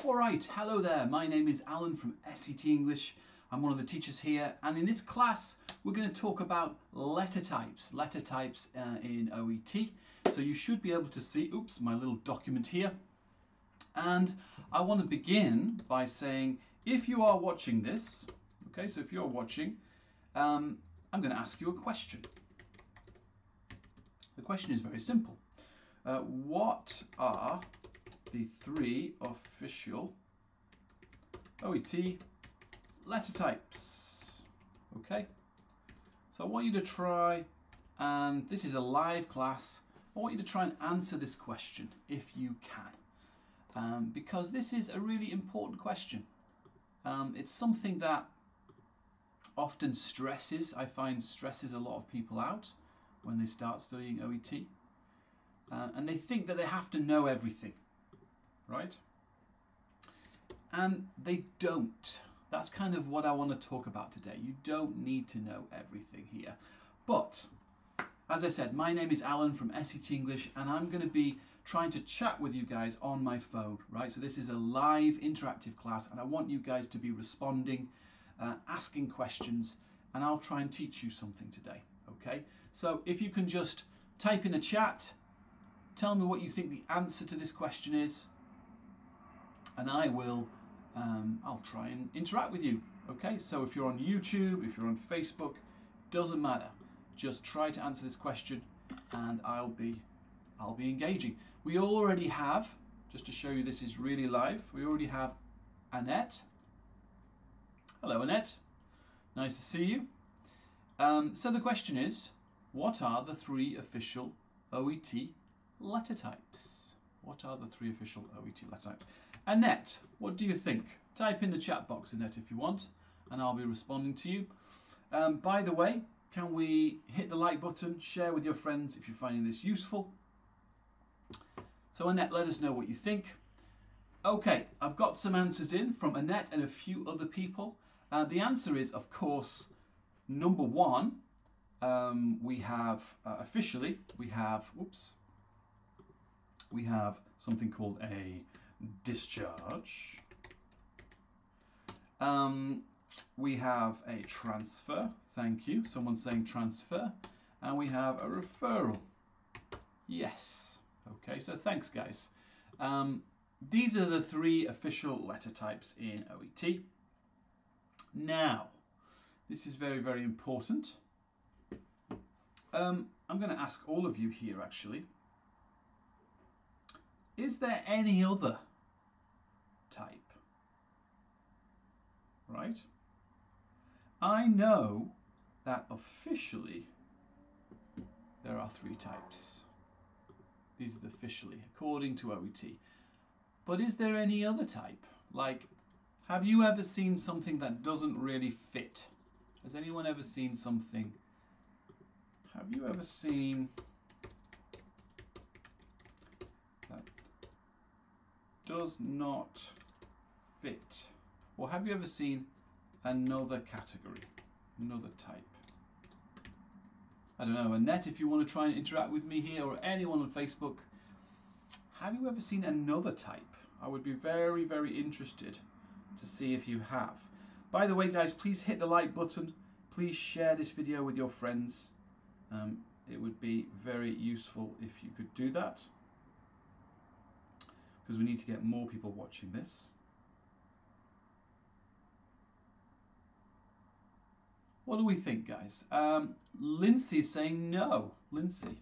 All right, hello there. My name is Alan from SET English. I'm one of the teachers here, and in this class we're going to talk about letter types in OET. So you should be able to see, oops, my little document here. And I want to begin by saying, if you are watching this, okay, so if you're watching, I'm going to ask you a question. The question is very simple. What are the three official OET letter types? Okay, so I want you to try, and this is a live class, I want you to try and answer this question if you can, because this is a really important question. It's something that often stresses, I find stresses a lot of people out when they start studying OET, and they think that they have to know everything, right? And they don't. That's kind of what I want to talk about today. You don't need to know everything here. But, as I said, my name is Alan from SET English, and I'm going to be trying to chat with you guys on my phone, right? So this is a live interactive class, and I want you guys to be responding, asking questions, and I'll try and teach you something today, okay? So if you can just type in the chat, tell me what you think the answer to this question is, and I will I'll try and interact with you. Okay, so if you're on YouTube, if you're on Facebook, doesn't matter. Just try to answer this question, and I'll be engaging. We already have, just to show you this is really live, we already have Annette. Hello, Annette. Nice to see you. So the question is, what are the three official OET letter types? What are the three official OET letter types? Annette, what do you think? Type in the chat box, Annette, if you want, and I'll be responding to you. By the way, can we hit the like button, share with your friends if you're finding this useful? So Annette, let us know what you think. Okay, I've got some answers in from Annette and a few other people. The answer is, of course, number one, we have, officially, we have something called a discharge. We have a transfer, thank you, someone's saying transfer, and we have a referral. Yes, okay, so thanks guys. These are the three official letter types in OET. Now, this is very, very important. I'm going to ask all of you here actually, is there any other type? Right? I know that officially there are three types. These are the officially, according to OET. But is there any other type? Like, have you ever seen something that doesn't really fit? Has anyone ever seen something? Have you ever seen that does not fit? Or have you ever seen another category, another type? I don't know, Annette, if you want to try and interact with me here, or anyone on Facebook, have you ever seen another type? I would be very, very interested to see if you have. By the way, guys, please hit the like button. Please share this video with your friends. It would be very useful if you could do that, because we need to get more people watching this. What do we think, guys? Lindsay's saying no. Lindsay.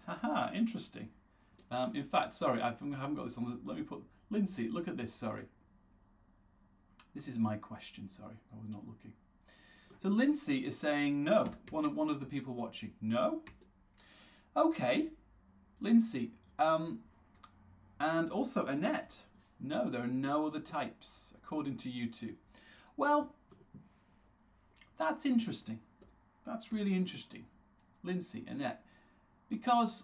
Haha, interesting. In fact, sorry, I haven't got this on. Let me put, Lindsay, look at this, sorry. This is my question, sorry, I was not looking. So Lindsay is saying no. One of the people watching, no? Okay, Lindsay. And also Annette, no, there are no other types, according to you two. Well, that's interesting. That's really interesting. Lindsay, Annette, because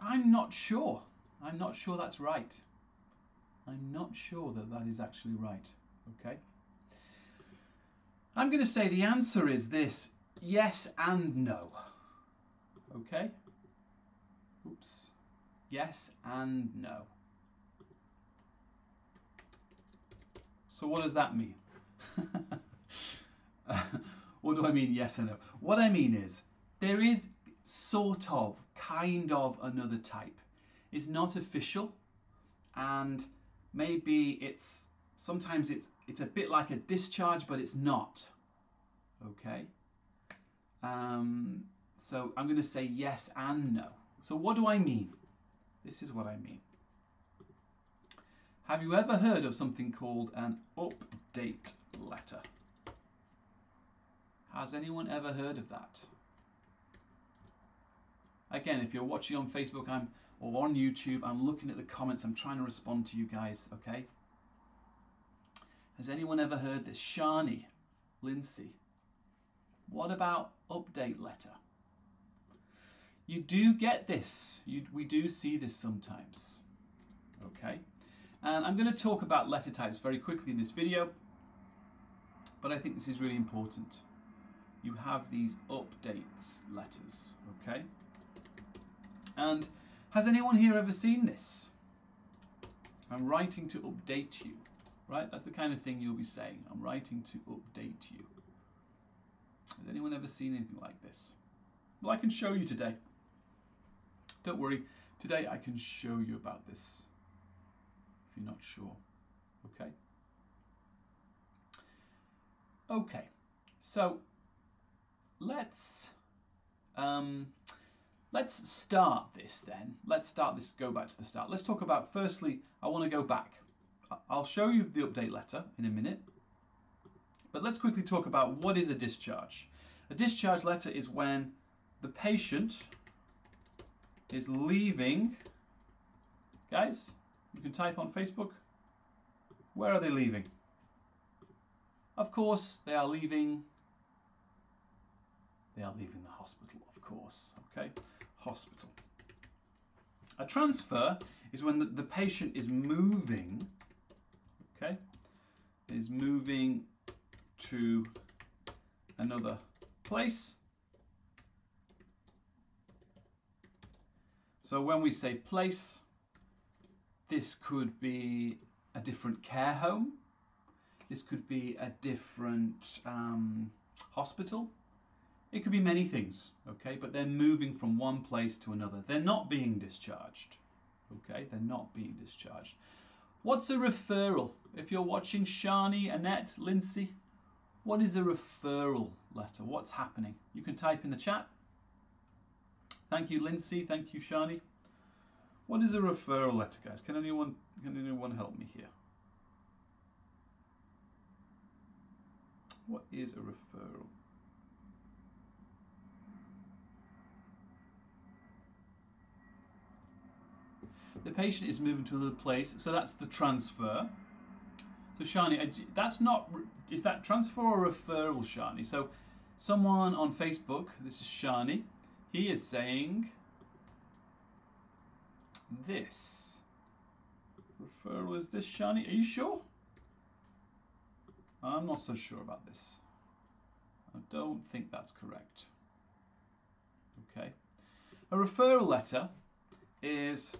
I'm not sure. I'm not sure that's right. I'm not sure that that is actually right, okay? I'm going to say the answer is this, yes and no, okay? Oops. Yes and no. So what does that mean? What do I mean yes and no? What I mean is there is sort of, kind of another type. It's not official, and maybe sometimes it's a bit like a discharge, but it's not. Okay? So I'm going to say yes and no. So what do I mean? This is what I mean. Have you ever heard of something called an update letter? Has anyone ever heard of that? Again, if you're watching on Facebook or on YouTube, I'm looking at the comments. I'm trying to respond to you guys, okay? Has anyone ever heard this? Shani, Lindsay. What about update letter? You do get this. We do see this sometimes, okay? And I'm going to talk about letter types very quickly in this video, but I think this is really important. You have these updates letters, okay? And has anyone here ever seen this? I'm writing to update you, right? That's the kind of thing you'll be saying. I'm writing to update you. Has anyone ever seen anything like this? Well, I can show you today. Don't worry, today I can show you about this if you're not sure, okay? Okay, so let's start this then. Let's go back to the start. Let's talk about, firstly, I want to go back. I'll show you the update letter in a minute, but let's quickly talk about what is a discharge. A discharge letter is when the patient is leaving. Guys, you can type on Facebook. Where are they leaving? Of course, they are leaving the hospital, of course, okay? Hospital. A transfer is when the patient is moving, okay? Is moving to another place. So when we say place, this could be a different care home. This could be a different hospital. It could be many things, okay? But they're moving from one place to another. They're not being discharged, okay? They're not being discharged. What's a referral? If you're watching, Shani, Annette, Lindsay, what is a referral letter? What's happening? You can type in the chat. Thank you, Lindsay. Thank you, Shani. What is a referral letter, guys? Can anyone help me here? What is a referral? The patient is moving to another place, so that's the transfer. So Shani, is that transfer or referral, Shani? So someone on Facebook, this is Shani, he is saying this. Referral is this, Shani? Are you sure? I'm not so sure about this. I don't think that's correct. Okay. A referral letter is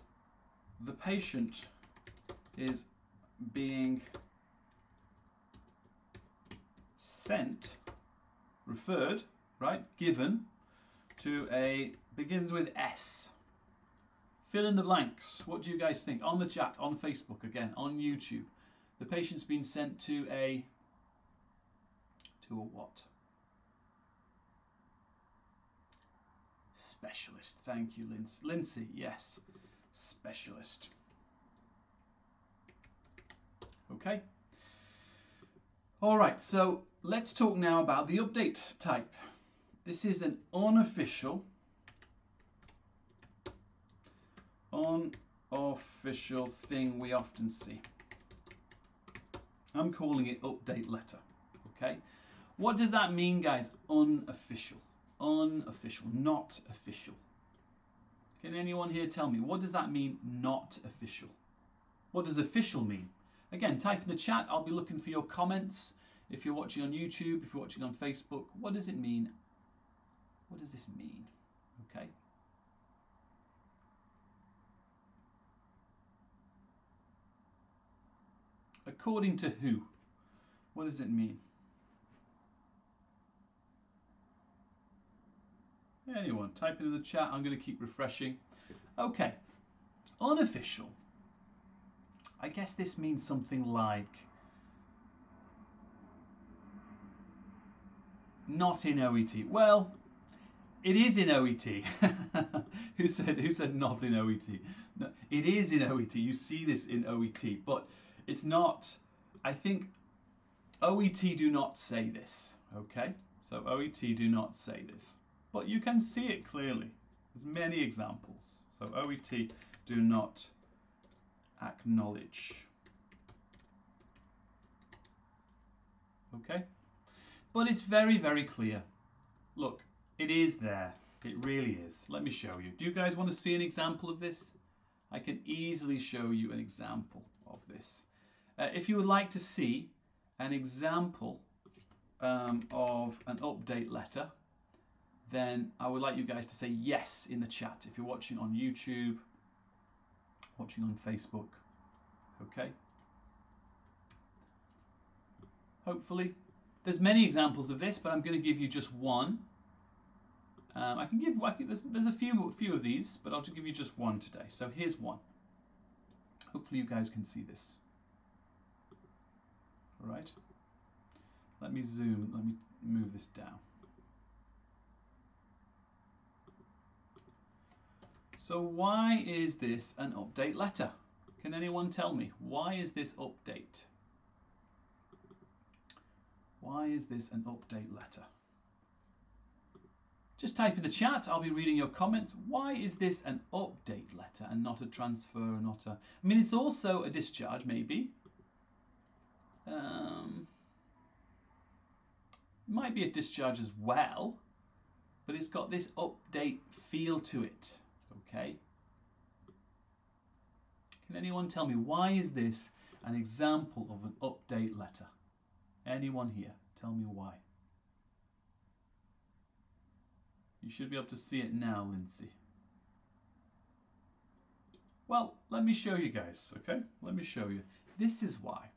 the patient is being sent, referred, right, given to begins with S. Fill in the blanks. What do you guys think? On the chat, on Facebook, again, on YouTube. The patient's been sent to a what? Specialist. Thank you, Lindsay. Yes. Specialist. Okay. All right, so let's talk now about the update type. This is an unofficial thing we often see. I'm calling it update letter. Okay. What does that mean, guys? Unofficial. Unofficial, not official. Can anyone here tell me, what does that mean, not official? What does official mean? Again, type in the chat. I'll be looking for your comments. If you're watching on YouTube, if you're watching on Facebook, what does it mean? What does this mean? Okay. According to who? What does it mean? Anyone? Type it in the chat. I'm going to keep refreshing. Okay. Unofficial. I guess this means something like not in OET. Well, it is in OET. Who said not in OET? No, it is in OET. You see this in OET, but it's not. I think OET do not say this. Okay, so OET do not say this, but you can see it clearly. There's many examples. So OET do not acknowledge. Okay, but it's very, very clear. Look, it is there. It really is. Let me show you. Do you guys want to see an example of this? I can easily show you an example of this. If you would like to see an example of an update letter, then I would like you guys to say yes in the chat if you're watching on YouTube, watching on Facebook. Okay? Hopefully. There's many examples of this, but I'm going to give you just one. There's a few of these, but I'll just give you just one today. So here's one. Hopefully you guys can see this. All right. Let me zoom. Let me move this down. So why is this an update letter? Can anyone tell me? Why is this update? Why is this an update letter? Just type in the chat. I'll be reading your comments. Why is this an update letter and not a transfer, not a... I mean, it's also a discharge, maybe. Might be a discharge as well, but it's got this update feel to it. Okay. Can anyone tell me why is this an example of an update letter? Anyone here? Tell me why. You should be able to see it now, Lindsay. Well, let me show you guys, okay? Let me show you. This is why.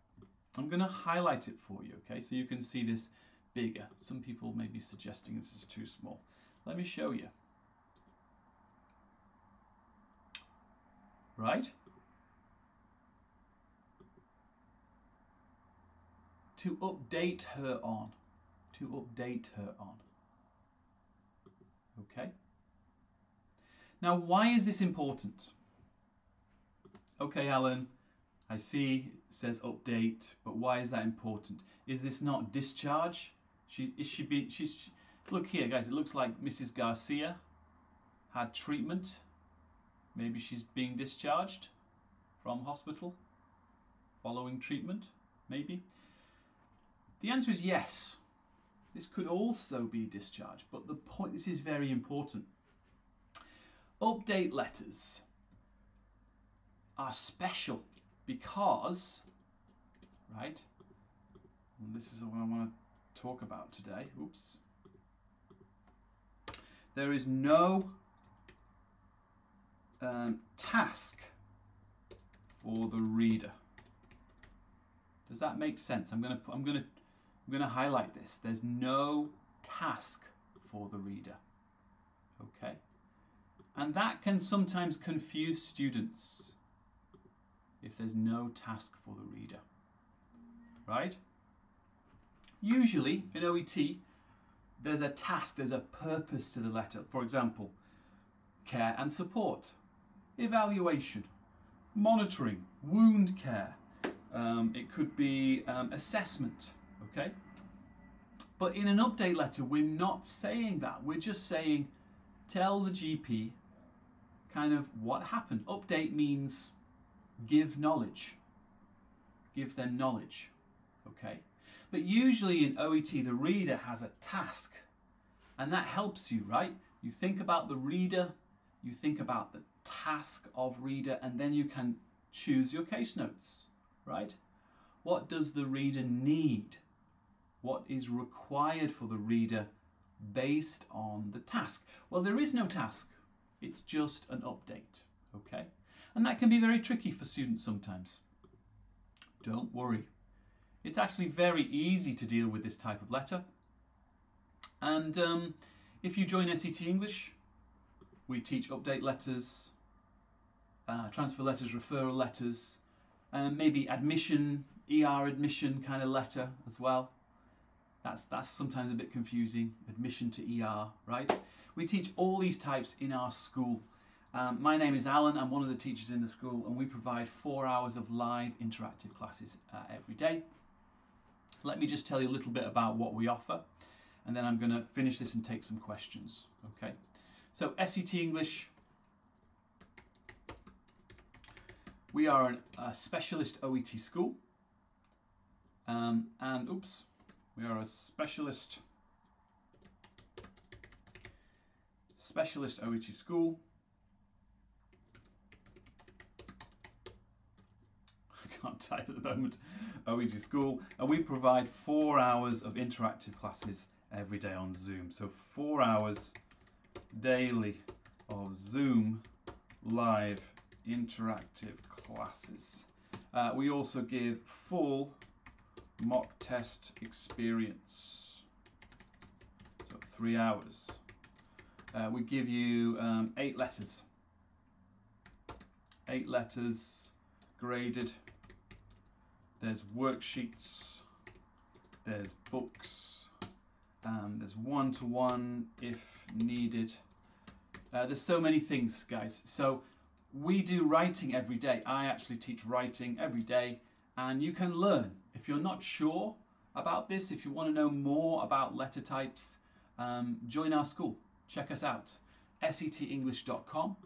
I'm going to highlight it for you, okay? So you can see this bigger. Some people may be suggesting this is too small. Let me show you. Right? To update her on. To update her on. Okay. Now, why is this important? Okay, Alan, I see it says update, but why is that important? Is this not discharge? Look here, guys, it looks like Mrs. Garcia had treatment. Maybe she's being discharged from hospital following treatment, maybe. The answer is yes. This could also be discharge, but the point, this is very important. Update letters are special because, right, and this is what I want to talk about today. Oops. There is no task for the reader. Does that make sense? I'm gonna highlight this. There's no task for the reader. Okay? And that can sometimes confuse students if there's no task for the reader. Right? Usually in OET, there's a task, there's a purpose to the letter. For example, care and support, evaluation, monitoring, wound care. It could be assessment. Okay? But in an update letter, we're not saying that. We're just saying, tell the GP kind of what happened. Update means give knowledge. Give them knowledge. Okay? But usually in OET, the reader has a task. And that helps you, right? You think about the reader, you think about the task of reader, and then you can choose your case notes, right? What does the reader need? What is required for the reader based on the task? Well, there is no task. It's just an update, okay? And that can be very tricky for students sometimes. Don't worry. It's actually very easy to deal with this type of letter. And if you join SET English, we teach update letters, transfer letters, referral letters, maybe admission, ER admission kind of letter as well. That's sometimes a bit confusing, admission to ER, right? We teach all these types in our school. My name is Alan, I'm one of the teachers in the school, and we provide 4 hours of live interactive classes every day. Let me just tell you a little bit about what we offer, and then I'm going to finish this and take some questions. Okay, so SET English, we are a specialist OET school, we are a specialist OET school. I can't type at the moment. OET school, and we provide 4 hours of interactive classes every day on Zoom. So 4 hours daily of Zoom live interactive classes. We also give full mock test experience, so 3 hours. We give you 8 letters. 8 letters graded. There's worksheets, there's books, there's one-to-one if needed. There's so many things, guys. So we do writing every day. I actually teach writing every day, and you can learn. If you're not sure about this, if you want to know more about letter types, join our school. Check us out, setenglish.com.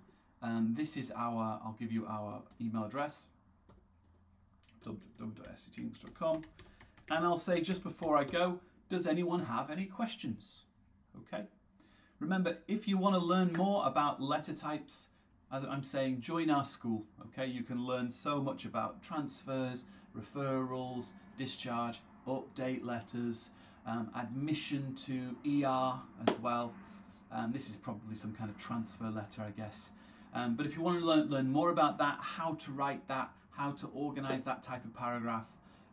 This is our, I'll give you our email address, www.setenglish.com, and I'll say just before I go, does anyone have any questions? Okay. Remember, if you want to learn more about letter types, as I'm saying, join our school. Okay, you can learn so much about transfers, referrals, discharge, update letters, admission to ER as well. This is probably some kind of transfer letter, I guess. But if you want to learn more about that, how to write that, how to organize that type of paragraph,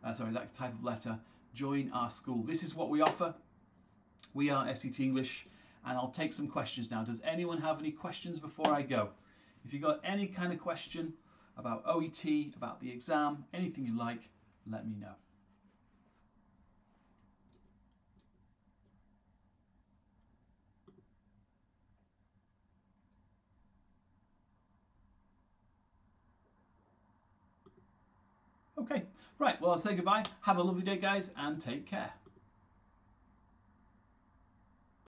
that type of letter, join our school. This is what we offer. We are SET English, and I'll take some questions now. Does anyone have any questions before I go? If you've got any kind of question about OET, about the exam, anything you like, let me know. Okay, right, well, I'll say goodbye. Have a lovely day, guys, and take care.